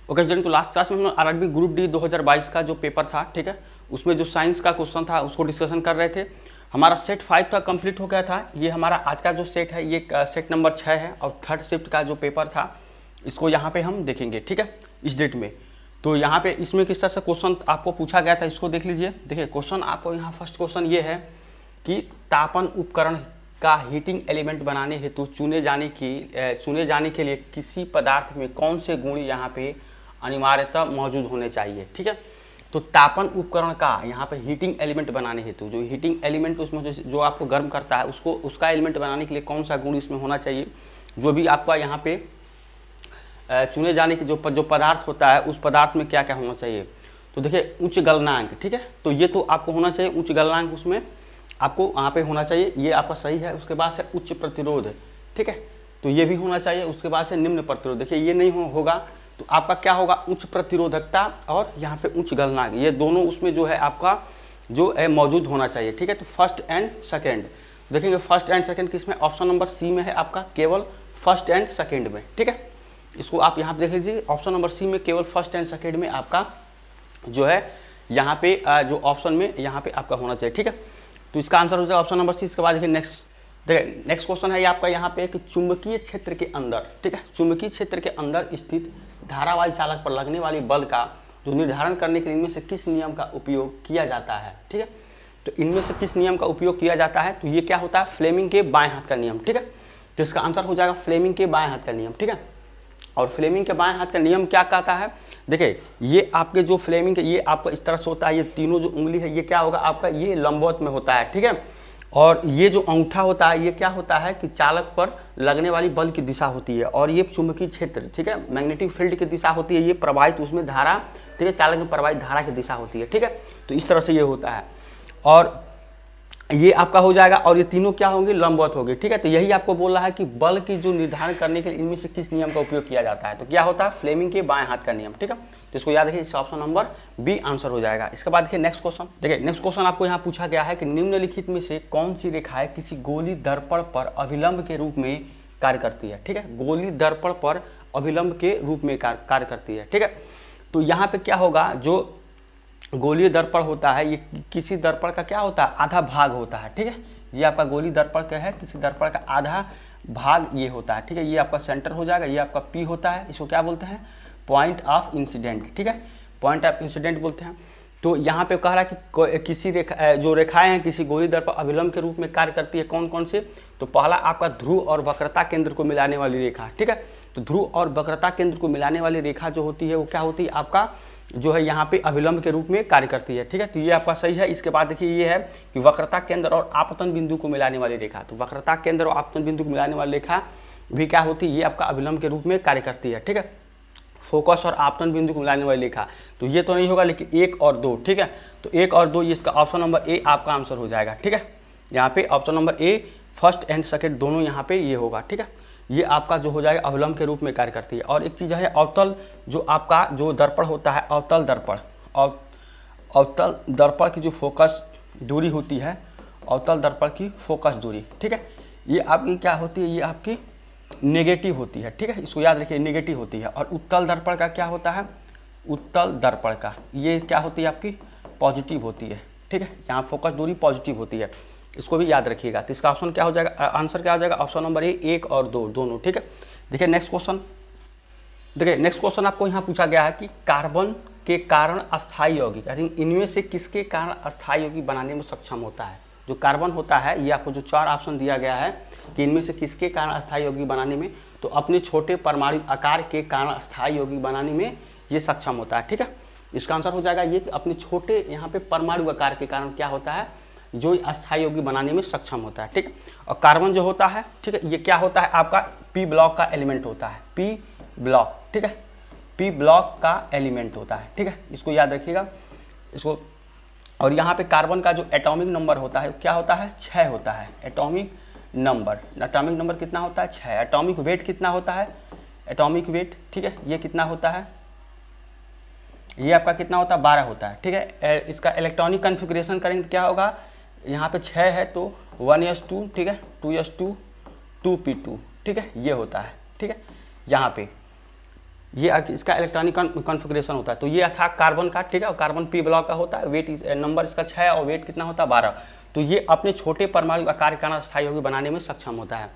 Okay student, तो last class में हम आरआरबी ग्रुप डी 2022 का जो पेपर था, ठीक है, उसमें जो साइंस का क्वेश्चन था उसको डिस्कशन कर रहे थे। हमारा सेट 5 का कंप्लीट हो गया था। ये हमारा आज का जो सेट है ये सेट नंबर 6 है और थर्ड शिफ्ट का जो पेपर था इसको यहाँ पे हम देखेंगे, ठीक है, इस डेट में। तो यहाँ पे इसमें किस तरह से क्वेश्चन आपको पूछा गया था इसको देख लीजिए। देखिए क्वेश्चन आपको यहाँ फर्स्ट क्वेश्चन ये है कि तापन उपकरण का हीटिंग एलिमेंट बनाने हेतु चुने जाने के लिए किसी पदार्थ में कौन से गुण यहाँ पे अनिवार्यतः मौजूद होने चाहिए, ठीक है। तो तापन उपकरण का यहाँ पे हीटिंग एलिमेंट बनाने हेतु जो हीटिंग एलिमेंट उसमें जो आपको गर्म करता है उसका एलिमेंट बनाने के लिए कौन सा गुण इसमें होना चाहिए, जो भी आपका यहाँ पे चुने जाने की जो पदार्थ होता है उस पदार्थ में क्या क्या होना चाहिए। तो देखिए उच्च गलनांक, ठीक है, तो ये तो आपको होना चाहिए उच्च गलनांक, उसमें आपको वहाँ पे होना चाहिए, ये आपका सही है। उसके बाद से उच्च प्रतिरोध, ठीक है, तो ये भी होना चाहिए। उसके बाद से निम्न प्रतिरोध, देखिए ये नहीं होगा तो आपका क्या होगा, उच्च प्रतिरोधकता और यहाँ पे उच्च गलनांक, ये दोनों उसमें जो है आपका जो है मौजूद होना चाहिए, ठीक है। तो फर्स्ट एंड सेकेंड देखेंगे, फर्स्ट एंड सेकेंड किसमें, ऑप्शन नंबर सी में है आपका, केवल फर्स्ट एंड सेकेंड में, ठीक है। इसको आप यहाँ पे देख लीजिए, ऑप्शन नंबर सी में केवल फर्स्ट एंड सेकेंड में आपका जो है यहाँ पे जो ऑप्शन में यहाँ पे आपका होना चाहिए, ठीक है। तो इसका आंसर हो जाएगा ऑप्शन नंबर सी। इसके बाद देखिए नेक्स्ट क्वेश्चन है ये आपका यहाँ पे कि चुंबकीय क्षेत्र के अंदर, ठीक है, चुंबकीय क्षेत्र के अंदर स्थित धारावाही चालक पर लगने वाली बल का जो निर्धारण करने के लिए इनमें से किस नियम का उपयोग किया जाता है, ठीक है। तो इनमें से किस नियम का उपयोग किया जाता है, तो ये क्या होता है, फ्लेमिंग के बाएं हाथ का नियम, ठीक है। तो इसका आंसर हो जाएगा फ्लेमिंग के बाएं हाथ का नियम, ठीक है। और फ्लेमिंग के बाएं हाथ का नियम क्या कहता है, देखिए ये आपके जो फ्लेमिंग के ये आपका इस तरह से होता है, ये तीनों जो उंगली है ये क्या होगा आपका, ये लंबवत में होता है, ठीक है। और ये जो अंगूठा होता है ये क्या होता है कि चालक पर लगने वाली बल की दिशा होती है, और ये चुंबकीय क्षेत्र, ठीक है, मैग्नेटिक फील्ड की दिशा होती है, ये प्रवाहित उसमें धारा, ठीक है, चालक में प्रवाहित धारा की दिशा होती है, ठीक है। तो इस तरह से ये होता है और ये आपका हो जाएगा, और ये तीनों क्या होंगे, लंबवत होंगे, ठीक है। तो यही आपको बोल रहा है कि बल की जो निर्धारण करने के लिए इनमें से किस नियम का उपयोग किया जाता है, तो क्या होता है, फ्लेमिंग के बाएं हाथ का नियम, ठीक है। तो इसको याद रखिए, इसका ऑप्शन नंबर बी आंसर हो जाएगा। इसके बाद देखिए नेक्स्ट क्वेश्चन, देखिए नेक्स्ट क्वेश्चन आपको यहाँ पूछा गया है कि निम्नलिखित में से कौन सी रेखाएं किसी गोली दर्पण पर अभिलंब के रूप में कार्य करती है, ठीक है, गोली दर्पण पर अभिलंब के रूप में कार्य करती है, ठीक है। तो यहाँ पे क्या होगा, जो गोलीय दर्पण होता है ये किसी दर्पण का क्या होता है, आधा भाग होता है, ठीक है। ये आपका गोली दर्पण क्या है, किसी दर्पण का आधा भाग ये होता है, ठीक है। ये आपका सेंटर हो जाएगा, ये आपका पी होता है, इसको क्या बोलते हैं, पॉइंट ऑफ इंसिडेंट, ठीक है, पॉइंट ऑफ इंसिडेंट बोलते हैं। तो यहाँ पे कह रहा है कि किसी जो रेखाएं हैं किसी गोली दर्पण अभिलंब के रूप में कार्य करती है, कौन कौन से, तो पहला आपका ध्रुव और वक्रता केंद्र को मिलाने वाली रेखा, ठीक है। तो ध्रुव और वक्रता केंद्र को मिलाने वाली रेखा जो होती है वो क्या होती है, आपका जो है यहाँ पे अभिलंब के रूप में कार्य करती है, ठीक है। तो ये आपका सही है। इसके बाद देखिए ये है कि वक्रता केंद्र और आपतन बिंदु को मिलाने वाली रेखा, तो वक्रता केंद्र और आपतन बिंदु को मिलाने वाली रेखा भी क्या होती है, ये आपका अभिलंब के रूप में कार्य करती है, ठीक है। फोकस और आपतन बिंदु को मिलाने वाली रेखा, तो ये तो नहीं होगा, लेकिन 1 और 2, ठीक है। तो 1 और 2 ये इसका ऑप्शन नंबर ए आपका आंसर हो जाएगा, ठीक है। यहाँ पे option number A first and second दोनों यहाँ पे ये होगा, ठीक है। ये आपका जो हो जाएगा अवलंब के रूप में कार्य करती है। और एक चीज़ है अवतल, जो आपका जो दर्पण होता है अवतल दर्पण, अवतल दर्पण की जो फोकस दूरी होती है, अवतल दर्पण की फोकस दूरी, ठीक है, ये आपकी क्या होती है, ये आपकी नेगेटिव होती है, ठीक है। इसको याद रखिए, नेगेटिव होती है। और उत्तल दर्पण का क्या होता है, उत्तल दर्पण का ये क्या होती है, आपकी पॉजिटिव होती है, ठीक है, यहाँ फोकस दूरी पॉजिटिव होती है, इसको भी याद रखिएगा। तो इसका ऑप्शन क्या हो जाएगा, आंसर क्या हो जाएगा, ऑप्शन नंबर ए 1 और 2 दोनों, ठीक है। देखिए नेक्स्ट क्वेश्चन, देखिए नेक्स्ट क्वेश्चन आपको यहाँ पूछा गया है कि कार्बन के कारण अस्थायी यौगिक, यानी इनमें से किसके कारण अस्थायी यौगिक बनाने में सक्षम होता है। जो कार्बन होता है ये आपको जो 4 ऑप्शन दिया गया है कि इनमें से किसके कारण अस्थायी यौगिक बनाने में, तो अपने छोटे परमाणु आकार के कारण अस्थायी यौगिक बनाने में ये सक्षम होता है, ठीक है। इसका आंसर हो जाएगा ये कि अपने छोटे यहाँ पे परमाणु आकार के कारण क्या होता है, जो अस्थायी यौगिक बनाने में सक्षम होता है, ठीक है। और कार्बन जो होता है, ठीक है, ये क्या होता है, आपका पी ब्लॉक का एलिमेंट होता है, पी ब्लॉक, ठीक है, पी ब्लॉक का एलिमेंट होता है, ठीक है, इसको याद रखिएगा इसको। और यहाँ पे कार्बन का जो एटॉमिक नंबर होता है क्या होता है, 6 होता है, एटॉमिक नंबर कितना होता है, 6। एटॉमिक वेट कितना होता है, एटॉमिक वेट, ठीक है, ये कितना होता है, ये आपका कितना होता है, 12 होता है, ठीक है। इसका इलेक्ट्रॉनिक कन्फिग्रेशन करेंगे तो क्या होगा, यहाँ पे 6 है तो 1s2, ठीक है, 2s2 2p2, ठीक है, ये होता है, ठीक है। यहाँ पे ये इसका इलेक्ट्रॉनिक कॉन्फ़िगरेशन होता है। तो ये था कार्बन का, ठीक है, और कार्बन पी ब्लॉक का होता है, वेट नंबर इसका 6 और वेट कितना होता है 12। तो ये अपने छोटे परमाणु आकार का स्थायी यौगिक बनाने में सक्षम होता है,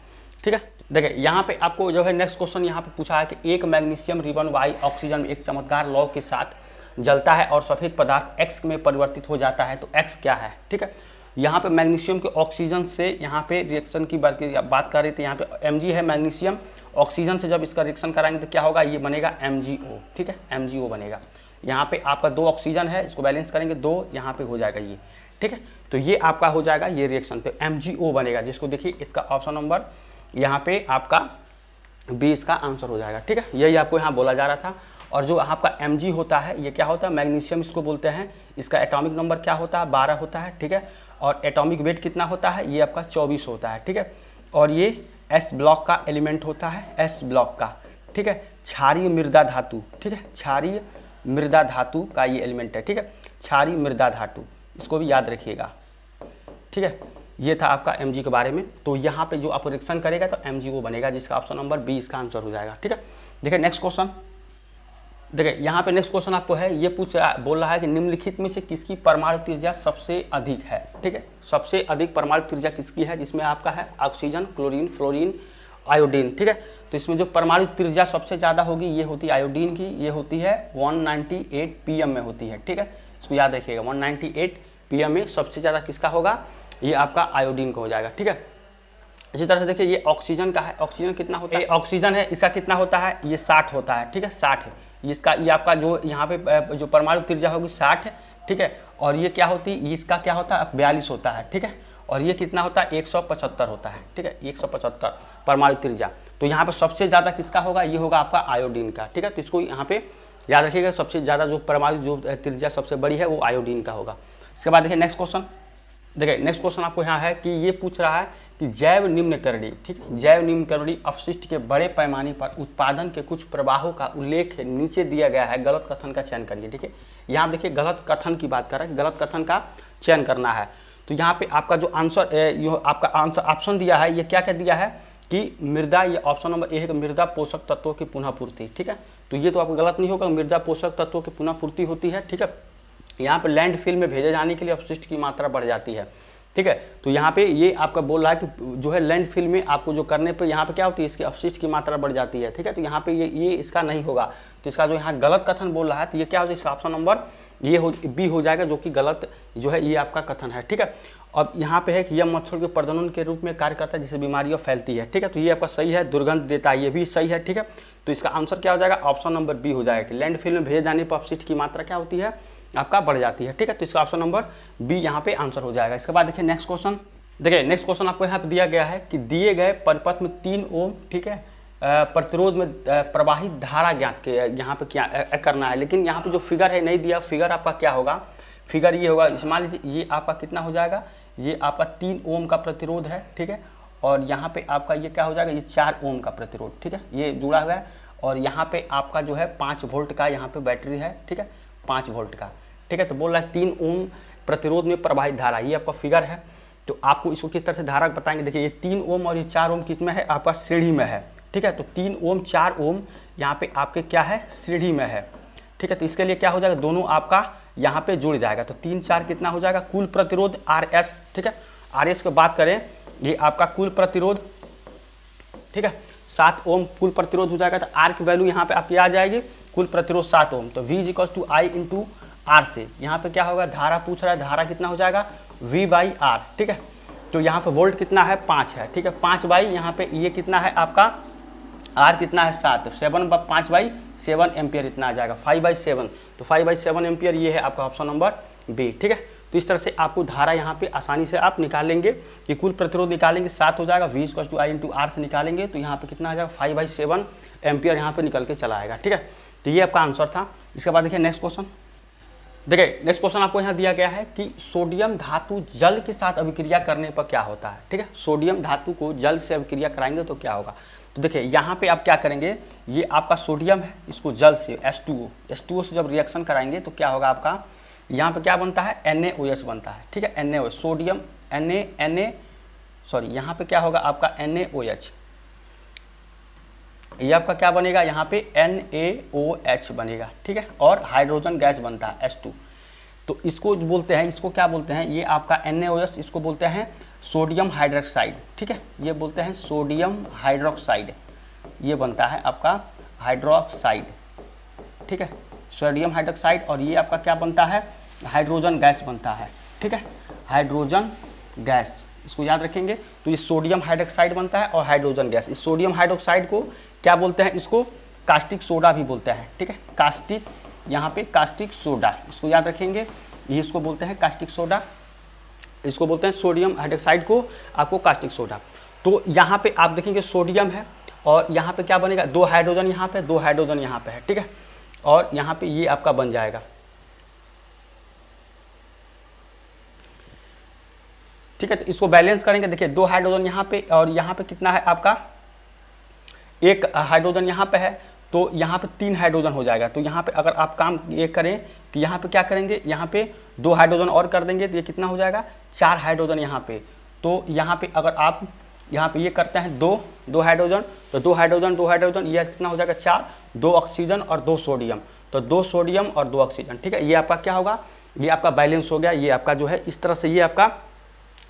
ठीक है। देखिए यहाँ पे आपको जो है नेक्स्ट क्वेश्चन यहाँ पे पूछा है कि एक मैग्नीशियम रिबन वाई ऑक्सीजन में एक चमत्कार लौ के साथ जलता है और सफेद पदार्थ X में परिवर्तित हो जाता है, तो X क्या है, ठीक है। यहाँ पे मैग्नीशियम के ऑक्सीजन से यहाँ पे रिएक्शन की बात कर रही थी, यहाँ पे Mg है मैग्नीशियम, ऑक्सीजन से जब इसका रिएक्शन कराएंगे तो क्या होगा, ये बनेगा MgO, ठीक है, MgO बनेगा। यहाँ पे आपका 2 ऑक्सीजन है, इसको बैलेंस करेंगे 2, यहाँ पे हो जाएगा ये, ठीक है। तो ये आपका हो जाएगा ये रिएक्शन, तो MgO बनेगा, जिसको देखिए इसका ऑप्शन नंबर यहाँ पे आपका 20 का आंसर हो जाएगा, ठीक है। यही आपको यहाँ बोला जा रहा था। और जो आपका Mg होता है ये क्या होता है, मैग्नीशियम इसको बोलते हैं, इसका एटॉमिक नंबर क्या होता है 12 होता है, ठीक है। और एटॉमिक वेट कितना होता है, ये आपका 24 होता है, ठीक है। और ये S ब्लॉक का एलिमेंट होता है, S ब्लॉक का, ठीक है। क्षारीय मृदा धातु, ठीक है, क्षारीय मृदा धातु का ये एलिमेंट है, ठीक है, क्षारीय मृदा धातु, इसको भी याद रखिएगा, ठीक है। ये था आपका Mg के बारे में। तो यहाँ पे जो आप रिएक्शन करेगा तो MgO बनेगा, जिसका ऑप्शन नंबर 20 का आंसर हो जाएगा, ठीक है। देखिए नेक्स्ट क्वेश्चन, देखिए यहाँ पे नेक्स्ट क्वेश्चन आपको है, ये बोल रहा है कि निम्नलिखित में से किसकी परमाणु त्रिज्या सबसे अधिक है, ठीक है। सबसे अधिक परमाणु त्रिज्या किसकी है, जिसमें आपका है ऑक्सीजन, क्लोरीन, फ्लोरीन, आयोडीन, ठीक है। तो इसमें जो परमाणु त्रिज्या सबसे ज़्यादा होगी ये होती है आयोडीन की, ये होती है 198 pm में होती है, ठीक है। इसको याद रखिएगा, 198 pm में सबसे ज़्यादा किसका होगा, ये आपका आयोडीन का हो जाएगा, ठीक है। इसी तरह से देखिए ये ऑक्सीजन का है, ऑक्सीजन कितना होता है, ऑक्सीजन है इसका कितना होता है, ये 60 होता है, ठीक है, 60 है इसका, ये आपका जो यहाँ पे जो परमाणु त्रिज्या होगी 60 है, ठीक है। और ये क्या होती है, इसका क्या होता है 42 होता है, ठीक है। और ये कितना होता है 175 होता है, ठीक है, 175 परमाणु त्रिज्या। तो यहाँ पे सबसे ज़्यादा किसका होगा, ये होगा आपका आयोडीन का, ठीक है। तो इसको यहाँ पे याद रखिएगा, सबसे ज़्यादा जो परमाणु जो त्रिज्या सबसे बड़ी है वो आयोडीन का होगा। इसके बाद देखिए नेक्स्ट क्वेश्चन, देखिए नेक्स्ट क्वेश्चन आपको यहाँ है कि ये पूछ रहा है कि जैव निम्नकरणीय, ठीक है, जैव निम्नकरणीय अपशिष्ट के बड़े पैमाने पर उत्पादन के कुछ प्रवाहों का उल्लेख नीचे दिया गया है, गलत कथन का चयन करिए, ठीक है। यहाँ देखिए गलत कथन की बात कर रहे हैं, गलत कथन का चयन करना है। तो यहाँ पे आपका जो आंसर आपका आंसर ऑप्शन दिया है, ये क्या दिया है कि मृदा, ये ऑप्शन नंबर 1 मृदा पोषक तत्वों की पुनः पूर्ति, ठीक है। तो ये तो आपको गलत नहीं होगा, मृदा पोषक तत्वों की पुनः पूर्ति होती है, ठीक है। यहाँ पे लैंडफिल में भेजे जाने के लिए अपशिष्ट की मात्रा बढ़ जाती है, ठीक है। तो यहाँ पे ये आपका बोल रहा है कि जो है लैंडफिल में आपको जो करने पे यहाँ पे क्या होती है, इसकी अपशिष्ट की मात्रा बढ़ जाती है, ठीक है। तो यहाँ पे ये इसका नहीं होगा। तो इसका जो यहाँ गलत कथन बोल रहा है, तो ये क्या हो जाएगा, इसका ऑप्शन नंबर ये बी हो जाएगा, जो कि गलत जो है ये आपका कथन है, ठीक है। अब यहाँ पे है कि यह मच्छर के प्रजनन के रूप में कार्य करता है, जिससे बीमारियाँ फैलती है, ठीक है। तो ये आपका सही है, दुर्गंध देता है, ये भी सही है, ठीक है। तो इसका आंसर क्या हो जाएगा, ऑप्शन नंबर बी हो जाएगा कि लैंडफिल में भेजे जाने पर अपशिष्ट की मात्रा क्या होती है, आपका बढ़ जाती है, ठीक है। तो इसका ऑप्शन नंबर बी यहाँ पे आंसर हो जाएगा। इसके बाद देखिए नेक्स्ट क्वेश्चन, देखिए नेक्स्ट क्वेश्चन आपको यहाँ पे दिया गया है कि दिए गए परिपथ में 3 ओम, ठीक है, प्रतिरोध में प्रवाहित धारा ज्ञात के यहाँ पे क्या करना है। लेकिन यहाँ पे जो फिगर है नहीं दिया, फिगर आपका क्या होगा, फिगर ये होगा, मान लीजिए ये आपका कितना हो जाएगा, ये आपका 3 ओम का प्रतिरोध है, ठीक है। और यहाँ पे आपका ये क्या हो जाएगा, ये 4 ओम का प्रतिरोध, ठीक है, ये जुड़ा हुआ है। और यहाँ पे आपका जो है 5 वोल्ट का यहाँ पे बैटरी है, ठीक है, 5 वोल्ट का, ठीक है। तो बोल रहा है 3 ओम प्रतिरोध में प्रवाहित धारा, ये आपका फिगर है। तो आपको इसको किस तरह से धारा बताएंगे, देखिए ये 3 ओम और ये 4 ओम किस में है, आपका श्रेणी में है, ठीक है। तो 3 ओम 4 ओम यहाँ पे आपके क्या है, श्रेणी में है, ठीक है। तो इसके लिए क्या हो जाएगा, दोनों आपका यहाँ पे जुड़ जाएगा। तो 3 4 कितना हो जाएगा, कुल प्रतिरोध RS, ठीक है। RS की बात करें, ये आपका कुल प्रतिरोध, ठीक है, 7 ओम कुल प्रतिरोध हो जाएगा। तो R की वैल्यू यहाँ पे आपकी आ जाएगी, कुल प्रतिरोध 7 ओम। तो V = I × R से यहाँ पे क्या होगा, धारा पूछ रहा है, धारा कितना हो जाएगा V/R, ठीक है। तो यहाँ पे वोल्ट कितना है 5 है, ठीक है, 5 यहाँ पे ये कितना है आपका R कितना है 7, 7/5/7 एम्पियर इतना आ जाएगा, 5/7। तो 5/7 एम्पियर ये है आपका ऑप्शन नंबर बी, ठीक है। तो इस तरह से आपको धारा यहाँ पे आसानी से आप निकालेंगे कि कुल प्रतिरोध निकालेंगे 7 हो जाएगा, V = I × R से निकालेंगे तो यहाँ पे कितना आ जाएगा 5/7 एम्पियर यहाँ पे निकल के चला आएगा, ठीक है। तो ये आपका आंसर था। इसके बाद देखिए नेक्स्ट क्वेश्चन, देखिए नेक्स्ट क्वेश्चन आपको यहाँ दिया गया है कि सोडियम धातु जल के साथ अभिक्रिया करने पर क्या होता है, ठीक है। सोडियम धातु को जल से अभिक्रिया कराएंगे तो क्या होगा। तो देखिए यहाँ पे आप क्या करेंगे, ये आपका सोडियम है, इसको जल से H2O से जब रिएक्शन कराएंगे तो क्या होगा आपका, यहाँ पे क्या बनता है NaOH बनता है, ठीक है, NaOH सोडियम यहाँ पे क्या होगा आपका NaOH, ये आपका क्या बनेगा, यहाँ पे NaOH बनेगा, ठीक है, और हाइड्रोजन गैस बनता है H2। तो इसको बोलते हैं, इसको क्या बोलते हैं, ये आपका NaOH, इसको बोलते हैं सोडियम हाइड्रोक्साइड, ठीक है, ये बोलते हैं सोडियम हाइड्रोक्साइड, ये बनता है आपका हाइड्रोक्साइड, ठीक है, सोडियम हाइड्रोक्साइड। और ये आपका क्या बनता है, हाइड्रोजन गैस बनता है, ठीक है, हाइड्रोजन गैस, इसको याद रखेंगे। तो ये सोडियम हाइड्रोक्साइड बनता है और हाइड्रोजन गैस। इस सोडियम हाइड्रोक्साइड को क्या बोलते हैं, इसको कास्टिक सोडा भी बोलते हैं, ठीक है, कास्टिक, यहाँ पे कास्टिक सोडा, इसको याद रखेंगे, ये इसको बोलते हैं कास्टिक सोडा, इसको बोलते हैं सोडियम हाइड्रोक्साइड को आपको कास्टिक सोडा। तो यहाँ पे आप देखेंगे सोडियम है और यहाँ पे क्या बनेगा, 2 हाइड्रोजन यहाँ पे, 2 हाइड्रोजन यहाँ पे है, ठीक है, और यहाँ पे ये आपका बन जाएगा, ठीक है। तो इसको बैलेंस करेंगे, देखिए 2 हाइड्रोजन यहाँ पे और यहाँ पे कितना है आपका, 1 हाइड्रोजन यहाँ पे है, तो यहाँ पे 3 हाइड्रोजन हो जाएगा। तो यहाँ पे अगर आप काम ये करें कि यहाँ पे क्या करेंगे, यहाँ पे 2 हाइड्रोजन और कर देंगे तो ये कितना हो जाएगा, 4 हाइड्रोजन यहाँ पे। तो यहाँ पे अगर आप यहाँ पे ये करते हैं 2 हाइड्रोजन, तो 2 हाइड्रोजन ये कितना हो जाएगा, 4, 2 ऑक्सीजन और 2 सोडियम, तो 2 सोडियम और 2 ऑक्सीजन, ठीक है। ये आपका क्या होगा, ये आपका बैलेंस हो गया। ये आपका जो है इस तरह से, ये आपका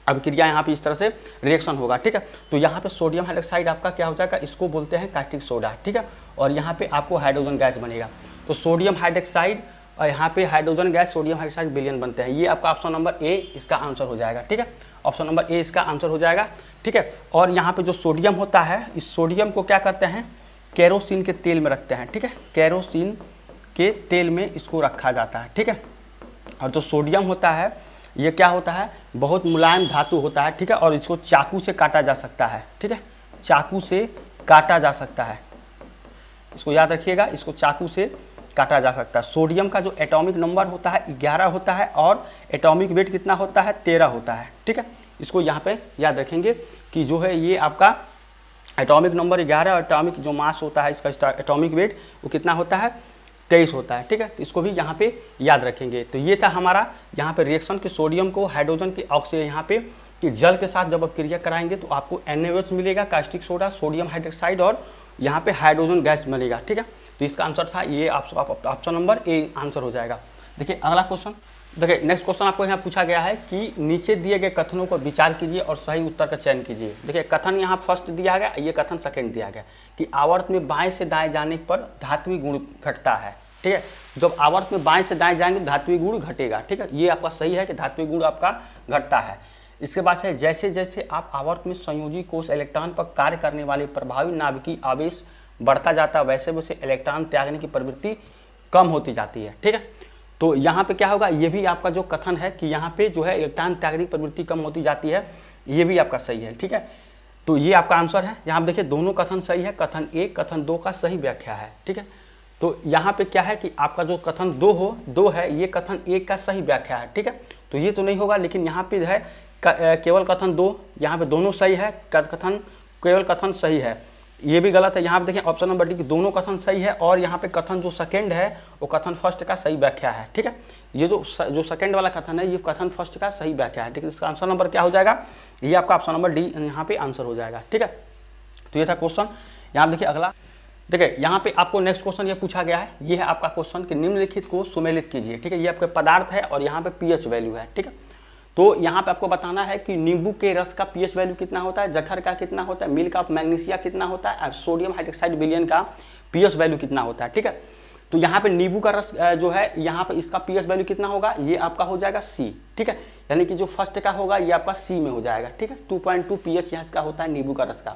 अभिक्रिया यहाँ पे इस तरह से रिएक्शन होगा, ठीक है। तो यहाँ पे सोडियम हाइड्रोक्साइड आपका क्या हो जाएगा, इसको बोलते हैं कास्टिक सोडा, ठीक है, और यहाँ पे आपको हाइड्रोजन गैस बनेगा। तो सोडियम हाइड्रोक्साइड और यहाँ पे हाइड्रोजन गैस, सोडियम हाइड्रोक्साइड विलयन बनते हैं। ये आपका ऑप्शन नंबर ए इसका आंसर हो जाएगा, ठीक है, ऑप्शन नंबर ए इसका आंसर हो जाएगा, ठीक है। और यहाँ पे जो सोडियम होता है, इस सोडियम को क्या करते हैं, केरोसिन के तेल में रखते हैं, ठीक है, केरोसिन के तेल में इसको रखा जाता है, ठीक है। और जो सोडियम होता है ये क्या होता है, बहुत मुलायम धातु होता है, ठीक है, और इसको चाकू से काटा जा सकता है, ठीक है, चाकू से काटा जा सकता है, इसको याद रखिएगा, इसको चाकू से काटा जा सकता है। सोडियम का जो एटॉमिक नंबर होता है 11 होता है और एटॉमिक वेट कितना होता है, 13 होता है, ठीक है। इसको यहाँ पे याद रखेंगे कि जो है ये आपका एटॉमिक नंबर 11 और एटॉमिक जो मास होता है इसका एटॉमिक वेट वो कितना होता है, 23 होता है, ठीक है। तो इसको भी यहाँ पे याद रखेंगे। तो ये था हमारा यहाँ पे रिएक्शन के सोडियम को हाइड्रोजन के ऑक्सीजन यहाँ पे कि जल के साथ जब आप क्रिया कराएंगे तो आपको NaOH मिलेगा, कास्टिक सोडा, सोडियम हाइड्रोक्साइड और यहाँ पे हाइड्रोजन गैस मिलेगा, ठीक है। तो इसका आंसर था ये, ऑप्शन नंबर ए आंसर हो जाएगा। देखिए अगला क्वेश्चन, देखिए नेक्स्ट क्वेश्चन आपको यहाँ पूछा गया है कि नीचे दिए गए कथनों पर विचार कीजिए और सही उत्तर का चयन कीजिए। देखिए कथन यहाँ फर्स्ट दिया गया, ये कथन सेकंड दिया गया कि आवर्त में बाएं से दाएं जाने पर धात्विक गुण घटता है, ठीक है। जब आवर्त में बाएं से दाएं जाएंगे तो धात्विक गुण घटेगा, ठीक है, ये आपका सही है कि धात्विक गुण आपका घटता है। इसके बाद है जैसे जैसे आप आवर्त में संयोजी कोष इलेक्ट्रॉन पर कार्य करने वाले प्रभावी नाभिकीय आवेश बढ़ता जाता है वैसे वैसे इलेक्ट्रॉन त्यागने की प्रवृत्ति कम होती जाती है, ठीक है। तो यहाँ पे क्या होगा, ये भी आपका जो कथन है कि यहाँ पे जो है इलेक्ट्रॉन त्यागने की प्रवृत्ति कम होती जाती है, ये भी आपका सही है, ठीक है। तो ये आपका आंसर है। यहाँ देखिए दोनों कथन सही है, कथन 1 कथन 2 का सही व्याख्या है, ठीक है। तो यहाँ पे क्या है कि आपका जो कथन 2 है ये कथन 1 का सही व्याख्या है, ठीक है। तो ये तो नहीं होगा, लेकिन यहाँ पे है केवल कथन 2, यहाँ पे दोनों सही है, कथन केवल कथन सही है, ये भी गलत है। यहाँ पे देखिए ऑप्शन नंबर डी की दोनों कथन सही है और यहाँ पे कथन जो सेकंड है वो कथन फर्स्ट का सही व्याख्या है, ठीक है। ये जो सेकंड वाला कथन है ये कथन फर्स्ट का सही व्याख्या है, ठीक है। इसका आंसर नंबर क्या हो जाएगा, ये आपका ऑप्शन नंबर डी यहाँ पे आंसर हो जाएगा, ठीक है। तो ये था क्वेश्चन। यहाँ देखिए अगला, देखिए यहाँ पे आपको नेक्स्ट क्वेश्चन ये पूछा गया है, ये है आपका क्वेश्चन कि निम्नलिखित को सुमेलित कीजिए, ठीक है। ये आपके पदार्थ है और यहाँ पे पीएच वैल्यू है, ठीक है। तो यहाँ पे आपको बताना है कि नींबू के रस का पीएच वैल्यू कितना होता है, जठर का कितना होता है, मिल्क ऑफ मैग्नीशिया कितना होता है, सोडियम हाइड्रोक्साइड विलयन का पीएच वैल्यू कितना होता है, ठीक है। तो यहाँ पे नींबू का रस जो है यहाँ पे इसका पीएच वैल्यू कितना होगा, ये आपका हो जाएगा सी, ठीक है। यानी कि जो फर्स्ट का होगा ये आपका सी में हो जाएगा, ठीक है। 2.2 पीएच यहाँ इसका होता है नींबू का रस का।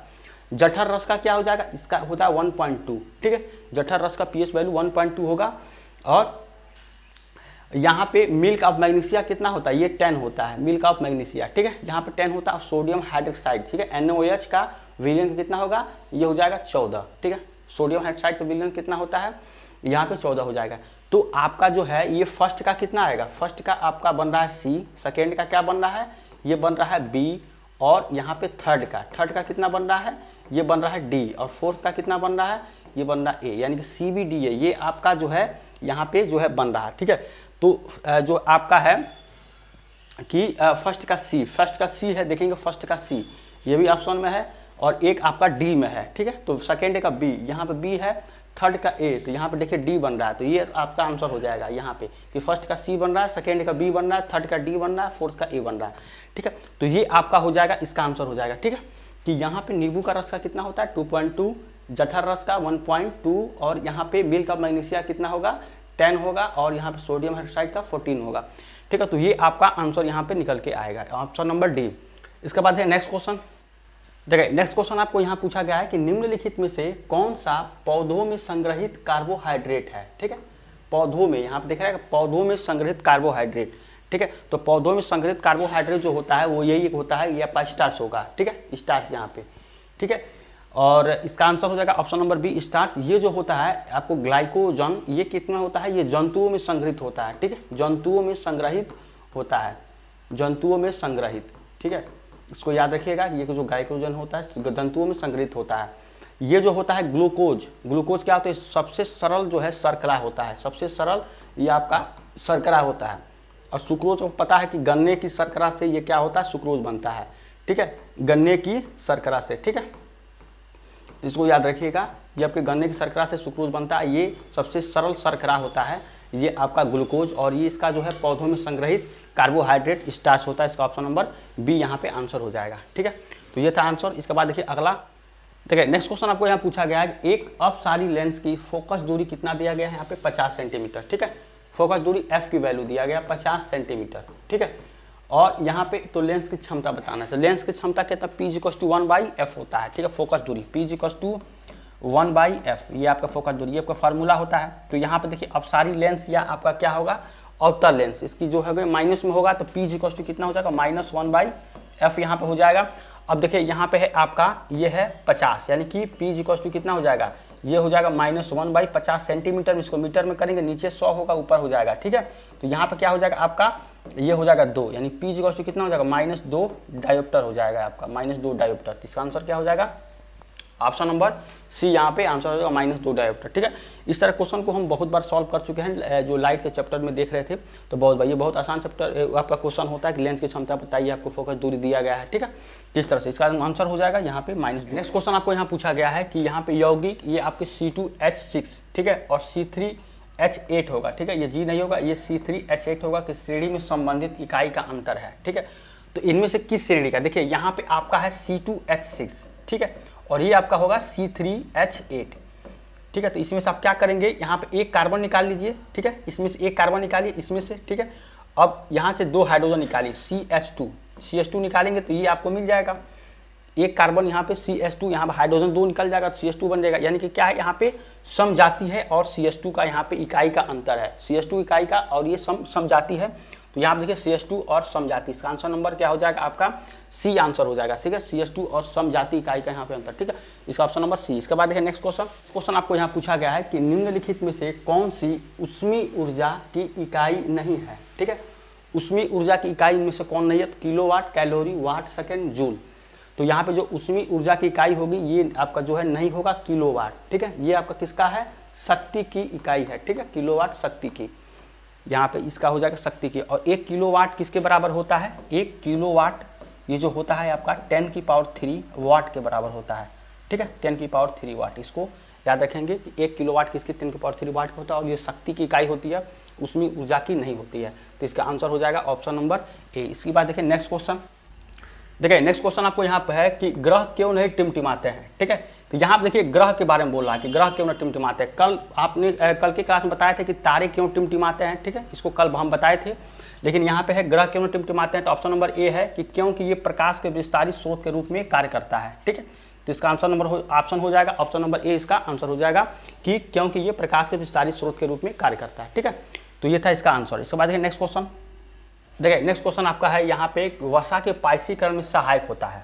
जठर रस का क्या हो जाएगा, इसका होता है 1.2, ठीक है। जठर रस का पीएच वैल्यू 1.2 होगा। और यहाँ पे मिल्क ऑफ मैग्नीशिया कितना होता है, ये 10 होता है, मिल्क ऑफ मैग्नीशिया, ठीक है। यहाँ पे 10 होता है। सोडियम हाइड्रोक्साइड, ठीक है, NaOH का विलयन कितना होगा, ये हो जाएगा 14, ठीक है। सोडियम हाइड्रोक्साइड का विलयन कितना होता है, यहाँ पे 14 हो जाएगा। तो आपका जो है ये फर्स्ट का कितना आएगा, फर्स्ट का आपका बन रहा है सी, सेकेंड का क्या बन रहा है, ये बन रहा है बी, और यहाँ पे थर्ड का कितना बन रहा है, ये बन रहा है डी, और फोर्थ का कितना बन रहा है, ये बन रहा है ए, यानी कि सी बी डी ए, ये आपका जो है यहाँ पे जो है बन रहा है, ठीक है। तो जो आपका है कि फर्स्ट का सी है, देखेंगे फर्स्ट का सी, ये भी ऑप्शन में है। और एक आपका डी में है, ठीक है। तो सेकेंड का बी, यहाँ पे बी है, थर्ड का ए, तो यहाँ पे देखिए डी बन रहा है, तो ये आपका आंसर हो जाएगा यहाँ पे कि फर्स्ट का सी बन रहा है, सेकेंड का बी बन रहा है, थर्ड का डी बन रहा है, फोर्थ का ए बन रहा है, ठीक है। तो ये आपका हो जाएगा, इसका आंसर हो जाएगा, ठीक है। कि यहाँ पे नींबू का रस का कितना होता है 2.2, जठर रस का 1.2, और यहाँ पे मिल्क ऑफ मैग्नीशिया कितना होगा 10 होगा, और यहाँ पे सोडियम हाइड्रोक्साइड का 14 होगा, ठीक है। तो ये आपका आंसर यहाँ पे निकल के आएगा, ऑप्शन नंबर डी। इसके बाद है नेक्स्ट क्वेश्चन। देखिए नेक्स्ट क्वेश्चन आपको यहाँ पूछा गया है कि निम्नलिखित में से कौन सा पौधों में संग्रहित कार्बोहाइड्रेट है, ठीक है। पौधों में, यहाँ पे देख रहे हैं पौधों में संग्रहित कार्बोहाइड्रेट, ठीक है। तो पौधों में संग्रहित कार्बोहाइड्रेट जो होता है वो यही होता है, ये आपका स्टार्च होगा, ठीक है, स्टार्च यहाँ पे, ठीक है। और इसका आंसर हो जाएगा ऑप्शन नंबर बी स्टार्च। ये जो होता है आपको ग्लाइकोजन, ये कितना होता है, ये जंतुओं में संग्रहित होता है, ठीक है, जंतुओं में संग्रहित होता है, जंतुओं में संग्रहित, ठीक है। इसको याद रखिएगा कि ये जो ग्लाइकोजन होता है जंतुओं में संग्रहित होता है। ये जो होता है ग्लूकोज, ग्लूकोज क्या होता है, सबसे सरल जो है शर्करा होता है, सबसे सरल ये आपका शर्करा होता है। और सुक्रोज को पता है कि गन्ने की शर्करा से ये क्या होता है, सुक्रोज बनता है, ठीक है, गन्ने की शर्करा से, ठीक है। इसको याद रखिएगा, ये आपके गन्ने की शर्करा से सुक्रोज बनता है, ये सबसे सरल शर्करा होता है, ये आपका ग्लूकोज, और ये इसका जो है पौधों में संग्रहित कार्बोहाइड्रेट स्टार्च होता है। इसका ऑप्शन नंबर बी यहाँ पे आंसर हो जाएगा, ठीक है। तो ये था आंसर। इसके बाद देखिए अगला, देखिए नेक्स्ट क्वेश्चन आपको यहाँ पूछा गया है, एक अपसारी लेंस की फोकस दूरी कितना दिया गया है यहाँ पे 50 सेंटीमीटर, ठीक है। फोकस दूरी एफ की वैल्यू दिया गया 50 सेंटीमीटर, ठीक है। और यहाँ पे तो लेंस की क्षमता बताना है, लेंस की क्षमता कितना P=1/f होता है, ठीक है। फोकस दूरी P=1/f, ये आपका फोकस दूरी, ये आपका फार्मूला होता है। तो यहाँ पे देखिए अपसारी लेंस या आपका क्या होगा अवतल लेंस, इसकी जो है माइनस में होगा तो P= कितना हो जाएगा -1/f यहाँ पे हो जाएगा। अब देखिए यहाँ पे है आपका ये है 50, यानी कि P= कितना हो जाएगा, ये हो जाएगा -1/50 सेंटीमीटर में, इसको मीटर में करेंगे नीचे 100 होगा ऊपर हो जाएगा, ठीक है। तो यहाँ पे क्या हो जाएगा आपका, ये हो जाएगा 2, यानी P= कितना हो जाएगा -2 डायोप्टर हो जाएगा आपका, -2 डायोप्टर। इसका आंसर क्या हो जाएगा ऑप्शन नंबर सी, यहाँ पे आंसर हो जाएगा -2 डायोप्टर, ठीक है। इस तरह क्वेश्चन को हम बहुत बार सॉल्व कर चुके हैं, जो लाइट के चैप्टर में देख रहे थे, तो बहुत भाई ये बहुत आसान चैप्टर आपका क्वेश्चन होता है कि लेंस की क्षमता बताइए, आपको फोकस दूरी दिया गया है, ठीक है। किस तरह से इसका आंसर हो जाएगा यहाँ पे -2। नेक्स्ट क्वेश्चन आपको यहाँ पूछा गया है कि यहाँ पे यौगिक ये आपके C2H6, ठीक है, और C3H8 होगा, ठीक है, ये G नहीं होगा, ये C3H8 होगा, कि श्रेणी में संबंधित इकाई का अंतर है, ठीक है। तो इनमें से किस श्रेणी का, देखिए यहाँ पे आपका है C2H6, ठीक है, और ये आपका होगा C3H8, ठीक है। तो इसमें से आप क्या करेंगे, यहाँ पे एक कार्बन निकाल लीजिए, ठीक है, इसमें से एक कार्बन निकालिए इसमें से, ठीक है। अब यहाँ से 2 हाइड्रोजन निकालिए CH2 निकालेंगे तो ये आपको मिल जाएगा, एक कार्बन यहाँ पे CH2, यहाँ पे हाइड्रोजन 2 निकल जाएगा तो CH2 बन जाएगा, यानी कि क्या है यहाँ पे समजाति है और CH2 का यहाँ पे इकाई का अंतर है, CH2 इकाई का और ये समजाति है। तो यहाँ पे देखिए CH2 और समजाति, इसका आंसर नंबर क्या हो जाएगा आपका सी आंसर हो जाएगा, ठीक है। CH2 और समजाति इकाई का यहाँ पे अंतर, ठीक है, इसका ऑप्शन नंबर सी। इसके बाद देखिए नेक्स्ट क्वेश्चन आपको यहाँ पूछा गया है कि निम्नलिखित में से कौन सी ऊष्मीय ऊर्जा की इकाई नहीं है, ठीक है। ऊष्मीय ऊर्जा की इकाई इनमें से कौन नहीं है, तो किलोवाट, कैलोरी, वाट, सेकेंड, जूल। तो यहाँ पे जो ऊष्मीय ऊर्जा की इकाई होगी ये आपका जो है नहीं होगा किलोवाट, ठीक है, ये आपका किसका है, शक्ति की इकाई है, ठीक है, किलोवाट शक्ति की, यहाँ पे इसका हो जाएगा शक्ति की। और 1 किलोवाट किसके बराबर होता है, 1 किलोवाट ये जो होता है आपका 10⁻³ वाट के बराबर होता है, ठीक है, 10⁻³ वाट। इसको याद रखेंगे कि 1 किलोवाट किसके 10⁻³ वाट का होता है, और ये शक्ति की इकाई होती है, उसमें ऊर्जा की नहीं होती है। तो इसका आंसर हो जाएगा ऑप्शन नंबर ए। इसके बाद देखिए नेक्स्ट क्वेश्चन, देखिए नेक्स्ट क्वेश्चन आपको यहाँ पे है कि ग्रह क्यों नहीं टिमटिमाते हैं, ठीक है। तो यहाँ पे देखिए ग्रह के बारे में बोल रहा है कि ग्रह क्यों नहीं टिमटिमाते हैं। कल आपने कल के क्लास में बताए थे कि तारे क्यों टिमटिमाते हैं, ठीक है, इसको कल हम बताए थे, लेकिन यहाँ पे है ग्रह क्यों नहीं टिमटिमाते हैं। तो ऑप्शन नंबर ए है कि क्योंकि ये प्रकाश के विस्तारित स्रोत के रूप में कार्य करता है, ठीक है। तो इसका आंसर नंबर ऑप्शन हो जाएगा ऑप्शन नंबर ए, इसका आंसर हो जाएगा कि क्योंकि ये प्रकाश के विस्तारित स्रोत के रूप में कार्य करता है, ठीक है। तो ये था इसका आंसर। इसके बाद देखिए नेक्स्ट क्वेश्चन, देखिए नेक्स्ट क्वेश्चन आपका है यहाँ पे वसा के पाइसीकरण में सहायक होता है।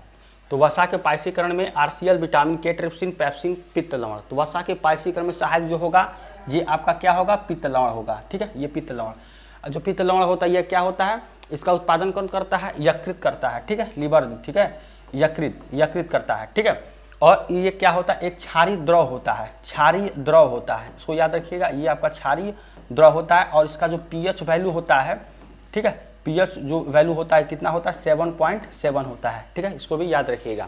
तो वसा के पाइसीकरण में RCl, विटामिन के, ट्रिप्सिन, पेप्सिन, पित्त लवण। तो वसा के पाइसीकरण में सहायक जो होगा ये आपका क्या होगा, पित्त लवण होगा, ठीक है, ये पित्त लवण। जो पित्त लवण होता है ये क्या होता है, इसका उत्पादन कौन करता है, यकृत करता है, ठीक है, लीवर, ठीक है, यकृत करता है, ठीक है। और ये क्या होता है, एक क्षारीय द्रव होता है, क्षारीय द्रव होता है, इसको याद रखिएगा, ये आपका क्षारीय द्रव होता है। और इसका जो pH वैल्यू होता है, ठीक है, pH जो वैल्यू होता है कितना होता है, 7.7 होता है, ठीक है, इसको भी याद रखिएगा,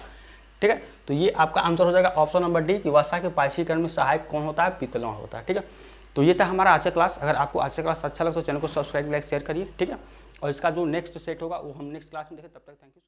ठीक है। तो ये आपका आंसर हो जाएगा ऑप्शन नंबर डी कि वसा के पाइशीकरण में सहायक कौन होता है, पित्तलौं होता है, ठीक है। तो ये था हमारा आज का क्लास। अगर आपको आज का क्लास अच्छा लगा तो चैनल को सब्सक्राइब, लाइक, शेयर करिए, ठीक है। और इसका जो नेक्स्ट सेट होगा वो हम नेक्स्ट क्लास में देखें। तब तक थैंक यू।